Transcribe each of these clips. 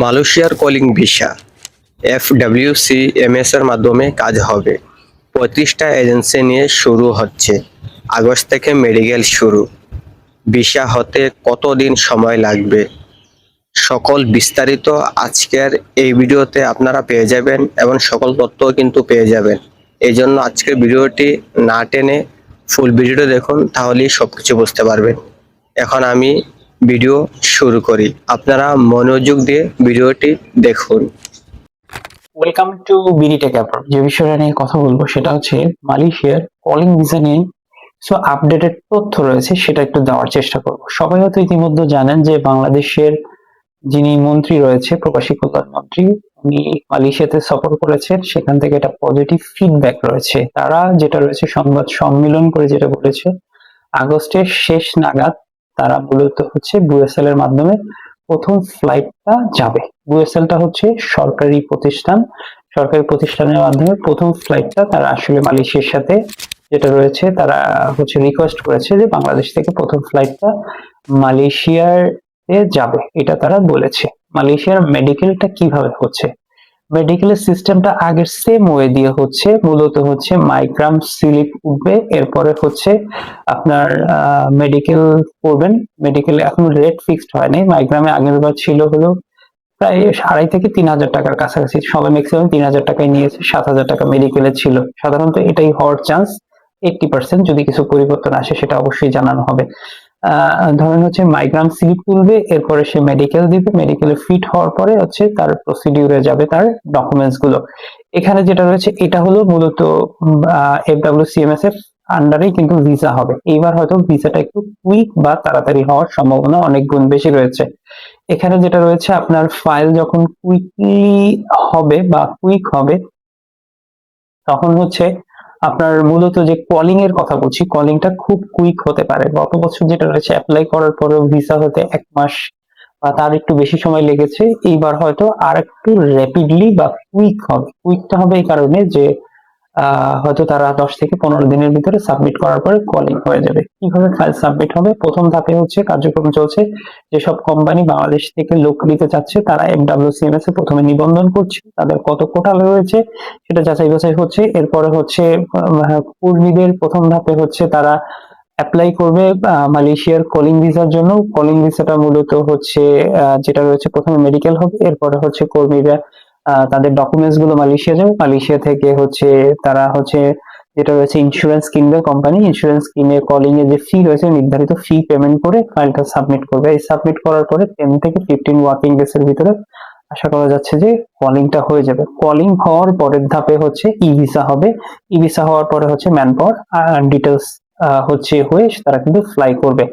মালয়েশিয়ার calling visa FWCMS এর মাধ্যমে কাজ হবে। ৩৫টা এজেন্সি নিয়ে শুরু হচ্ছে। আগস্ট থেকে মেডিকেল শুরু। ভিসা হতে কতদিন সময় লাগবে? সকল বিস্তারিত আজকের এই ভিডিওতে আপনারা পেয়ে যাবেন এবং সকল তথ্য কিন্তু পেয়ে যাবেন। এই জন্য আজকের ভিডিওটি না টেনে ফুল ভিডিওটি দেখুন, তাহলেই সবকিছু বুঝতে পারবেন। এখন আমি ভিডিও শুরু করি, আপনারা মনোযোগ দিয়ে ভিডিওটি দেখুন। Welcome to BD tech app. যে বিষয়টা নিয়ে কথা বলবো সেটা হচ্ছে মালয়েশিয়ার কলিং ভিসা নিয়ে আপডেটেড তথ্য রয়েছে, সেটা একটু দেওয়ার চেষ্টা করব। সবাই হয়তো ইতিমধ্যে জানেন যে বাংলাদেশের যিনি মন্ত্রী রয়েছে, প্রবাসী কল্যাণ মন্ত্রী, উনি মালয়েশিয়াতে সফর করেছেন। সেখান থেকে একটা পজিটিভ ফিডব্যাক রয়েছে। তারা যেটা রয়েছে সংবাদ সম্মেলন করে যেটা বলেছে, আগস্টের শেষ নাগাদ তারা মূলত হচ্ছে বুয়েসেল এর মাধ্যমে প্রথম ফ্লাইটটা যাবে। বুয়েসেলটা হচ্ছে সরকারি প্রতিষ্ঠানের মাধ্যমে প্রথম ফ্লাইটটা তারা আসলে মালয়েশিয়ার সাথে যেটা রয়েছে, তারা হচ্ছে রিকোয়েস্ট করেছে যে বাংলাদেশ থেকে প্রথম ফ্লাইটটা মালয়েশিয়ার যাবে, এটা তারা বলেছে। মালয়েশিয়ার মেডিকেলটা কিভাবে হচ্ছে, মেডিকেলের সিস্টেমটা আগের সেম ওয়ে দিয়ে হচ্ছে। মূলত হচ্ছে মাইগ্রাম স্লিপ উঠবে, এরপরে হচ্ছে আপনার মেডিকেল করবেন। মেডিকেলে এখন রেট ফিক্সড হয়নি। মাইগ্রামে আগের বার ছিল হলো প্রায় 2,500 থেকে 3,000 টাকার কাছাকাছি। সবাই ম্যাক্সিমাম 3,000 টাকায় নিয়েছে, 7,000 টাকা মেডিকেলে ছিল। সাধারণত এটাই হওয়ার চান্স 80%। যদি কিছু পরিবর্তন আসে সেটা অবশ্যই জানানো হবে। ধরেন হচ্ছে মাইগ্রাম স্লিপ তুলবে, এরপরে সে মেডিকেল দিবে। মেডিকেলে ফিট হওয়ার পরে হচ্ছে তার প্রসিডিউরে যাবে তার ডকুমেন্টস গুলো। এখানে যেটা রয়েছে এটা হলো মূলত FWCMS এর আন্ডারেই কিন্তু ভিসা হবে। এইবার হয়তো ভিসাটা একটু কুইক বা তাড়াতাড়ি হওয়ার সম্ভাবনা অনেক গুণ বেশি রয়েছে। এখানে যেটা রয়েছে, আপনার ফাইল যখন কুইকলি হবে বা কুইক হবে, তখন হচ্ছে আপনার মূলত যে কলিং এর কথা বলছি, কলিংটা খুব কুইক হতে পারে। গত বছর যেটা রয়েছে অ্যাপ্লাই করার পরেও ভিসা হতে 1 মাস বা তার একটু বেশি সময় লেগেছে। এইবার হয়তো আর একটু র্যাপিডলি বা কুইক হবে। কুইকটা হবে এই কারণে যে হয়তো তারা 10 থেকে 15 দিনের ভিতরে সাবমিট করার পরে কলিং হয়ে যাবে। কিভাবে ফাইল সাবমিট হবে? প্রথম ধাপে হচ্ছে কার্যক্রম চলছে। যেসব কোম্পানি বাংলাদেশ থেকে লোক নিতে চাচ্ছে তারা FWCMS এ প্রথমে নিবন্ধন করছে, তাদের কত কোটা রয়েছে সেটা যাচাই বাছাই হচ্ছে। এরপরে হচ্ছে কর্মীদের প্রথম ধাপে হচ্ছে তারা অ্যাপ্লাই করবে মালয়েশিয়ার কলিং ভিসার জন্য। কলিং ভিসাটা মূলত হচ্ছে যেটা রয়েছে, প্রথমে মেডিকেল হবে, এরপরে হচ্ছে কর্মীরা তাদের ডকুমেন্টস গুলো মালয়েশিয়া যাবে। মালয়েশিয়া থেকে হচ্ছে তারা হচ্ছে যেটা রয়েছে ইন্স্যুরেন্স কিনবে কোম্পানি। ইন্স্যুরেন্স কিনে কলিং এর যে ফি রয়েছে নির্ধারিত ফি পেমেন্ট করে ফাইলটা সাবমিট করবে। এই সাবমিট করার পরে 10 থেকে 15 ওয়ার্কিং ডেজ এর ভিতরে আশা করা যাচ্ছে যে কলিংটা হয়ে যাবে। কলিং হওয়ার পরের ধাপে হচ্ছে ই ভিসা হবে। ই ভিসা হওয়ার পরে হচ্ছে ম্যান পাওয়ার ডিটেলস হচ্ছে হয়ে তারা কিন্তু ফ্লাই করবে।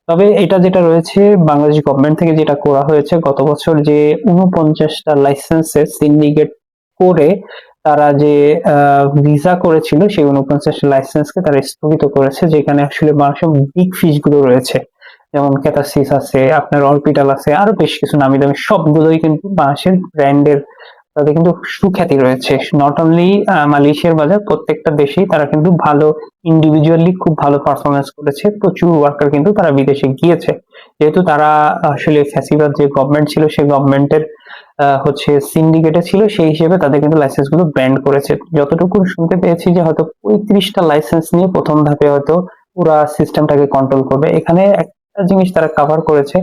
তবে এটা যেটা রয়েছে বাংলাদেশ গভর্নমেন্ট থেকে যেটা করা হয়েছে, গত বছর যে 49টা লাইসেন্সের সিন্ডিকেট করে তারা যে ভিসা করেছিল, সেই 49টা লাইসেন্সকে তারা স্থগিত করেছে। যেখানে আসলে মানুষের বিগ ফিশ গুলো রয়েছে, যেমন ক্যাটাসিস আছে, আপনার অরবিটাল আছে, আরো বেশ কিছু নামি দামি সবগুলোই কিন্তু বাংলাদেশের ব্র্যান্ডের, তাদের কিন্তু সুখ্যাতি রয়েছে। নট অনলি মালয়েশিয়ার বাজার, প্রত্যেকটা দেশেই তারা কিন্তু ভালো ইন্ডিভিজুয়ালি খুব ভালো পারফরমেন্স করেছে। প্রচুর ওয়ার্কার কিন্তু তারা বিদেশে গিয়েছে। যেহেতু তারা আসলে ফ্যাসিবাদ যে গভর্নমেন্ট ছিল সেই গভর্নমেন্টের হচ্ছে সিন্ডিকেটে ছিল, সেই হিসেবে তাদের কিন্তু লাইসেন্স গুলো ব্যান্ড করেছে। যতটুকু শুনতে পেয়েছি যে হয়তো 35টা লাইসেন্স নিয়ে প্রথম ধাপে হয়তো পুরা সিস্টেমটাকে কন্ট্রোল করবে। এখানে একটা জিনিস তারা কভার করেছে,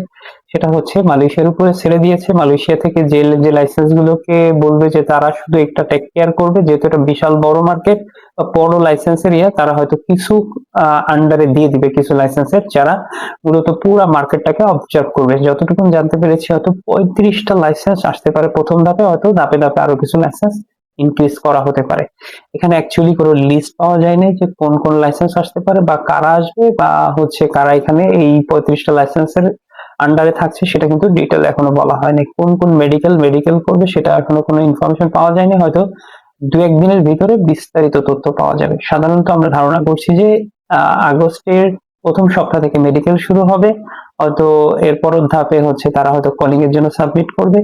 সেটা হচ্ছে মালয়েশিয়ার উপরে ছেড়ে দিয়েছে। মালয়েশিয়া থেকে যে লাইসেন্স গুলোকে বলবে যে তারা শুধু একটা টেক কেয়ার করবে, যেহেতু এটা বিশাল বড় মার্কেট বা বড় লাইসেন্স এরিয়া, তারা হয়তো কিছু আন্ডারে দিয়ে দিবে কিছু লাইসেন্সের, যারা মূলত পুরো মার্কেটটাকে অবজার্ভ করবে। যতটুকু জানতে পেরেছি হয়তো 35টা লাইসেন্স আসতে পারে প্রথম ধাপে, হয়তো ধাপে ধাপে আরো কিছু লাইসেন্স ইনক্রিজ করা হতে পারে। এখানে অ্যাকচুয়ালি কোনো লিস্ট পাওয়া যায়নি যে কোন কোন লাইসেন্স আসতে পারে বা কারা আসবে বা হচ্ছে কারা এখানে এই 35টা লাইসেন্সের আন্ডারে থাকছে, সেটা কিন্তু ডিটেল এখনো বলা হয়নি। কোন কোন মেডিকেল করবে সেটা এখনো কোনো ইনফরমেশন পাওয়া যায়নি। হয়তো 2-1 দিনের ভিতরে বিস্তারিত তথ্য পাওয়া যাবে। সাধারণত আমরা ধারণা করছি যে আগস্টের প্রথম সপ্তাহ থেকে মেডিকেল শুরু হবে। হয়তো এর পরের ধাপে হচ্ছে তারা হয়তো কলিং এর জন্য সাবমিট করবে।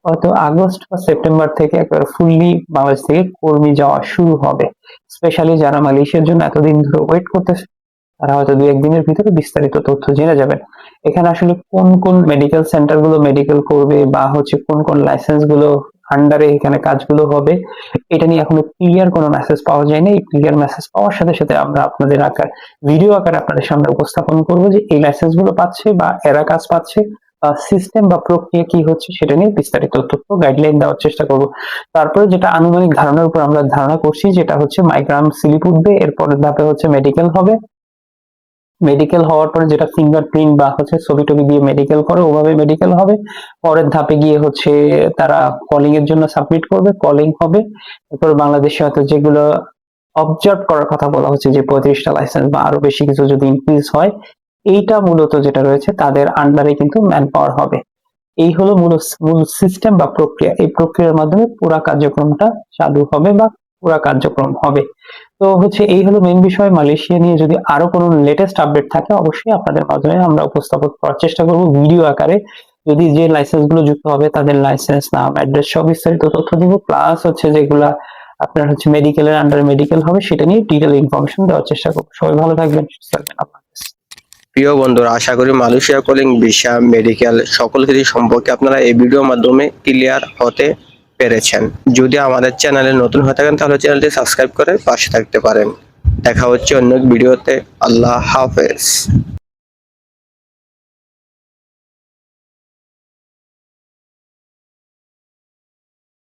হয়তো আগস্ট বা সেপ্টেম্বর থেকে একবার ফুললি বাংলাদেশ থেকে কর্মী যাওয়া শুরু হবে। স্পেশালি যারা মালয়েশিয়ার জন্য এতদিন ধরে ওয়েট করতেছে, তারা হয়তো 2-1 দিনের ভিতরে বিস্তারিত তথ্য জেনে যাবেন। এখানে আসলে কোন কোন মেডিকেল সেন্টার গুলো মেডিকেল করবে বা কোন কোন লাইসেন্স গুলো আন্ডারে এখানে কাজগুলো হবে, এটা নিয়ে এখনো ক্লিয়ার কোনো মেসেজ পাওয়া যায়নি। এই ক্লিয়ার মেসেজ পাওয়ার সাথে সাথে আমরা আপনাদের ভিডিও আকারে আপনাদের সামনে উপস্থাপন করব যে এই লাইসেন্স গুলো পাচ্ছে বা এরা কাজ পাচ্ছে, সিস্টেম বা প্রক্রিয়া কি হচ্ছে সেটা নিয়ে বিস্তারিত তথ্য গাইডলাইন দেওয়ার চেষ্টা করব। তারপরে যেটা আনুমানিক ধারণার উপর আমরা ধারণা করছি, যেটা হচ্ছে মাইগ্রাম স্লিপ উঠবে, এরপরের ধাপে মেডিকেল হবে। মেডিকেল হওয়ার পরে যেটা ফিঙ্গারপ্রিন্ট বা ছবি টবি দিয়ে মেডিকেল করে, ওভাবে মেডিকেল হবে। পরের ধাপে গিয়ে তারা কলিং এর জন্য সাবমিট করবে, কলিং হবে। এরপর বাংলাদেশে হয়তো যেগুলো অবজার্ভ করার কথা বলা হচ্ছে যে 35টা লাইসেন্স বা আরো বেশি কিছু যদি ইনক্রিজ হয়, এইটা মূলত যেটা রয়েছে তাদের আন্ডারে কিন্তু ম্যান পাওয়ার হবে। এই হলো মূল সিস্টেম বা প্রক্রিয়া। এই প্রক্রিয়ার মাধ্যমে পুরা কার্যক্রমটা চালু হবে বা পুরা কার্যক্রম হবে। তো এই হলো মেইন বিষয়। মালয়েশিয়া নিয়ে যদি আরো কোনো লেটেস্ট আপডেট থাকে অবশ্যই আপনাদের মাধ্যমে আমরা উপস্থাপন করার চেষ্টা করব ভিডিও আকারে। যদি যে লাইসেন্স গুলো যুক্ত হবে তাদের লাইসেন্স, নাম, অ্যাড্রেস সব বিস্তারিত তথ্য দিব, প্লাস যেগুলা আপনার মেডিকেলের আন্ডারে মেডিকেল হবে সেটা নিয়ে ডিটেইল ইনফরমেশন দেওয়ার চেষ্টা করব। সবাই ভালো থাকবেন, সুস্থ থাকবেন। আল্লাহ হাফেজ। প্রিয় বন্ধুরা, আশা করি মালয়েশিয়া কলিং, ভিসা, মেডিকেল সকল কিছু সম্পর্কে আপনারা এই ভিডিওর মাধ্যমে ক্লিয়ার হতে পেরেছেন। যদি আমাদের চ্যানেলে নতুন হয়ে থাকেন তাহলে চ্যানেলটি সাবস্ক্রাইব করে পাশে থাকতে পারেন। দেখা হচ্ছে অন্য এক ভিডিওতে। আল্লাহ হাফেজ।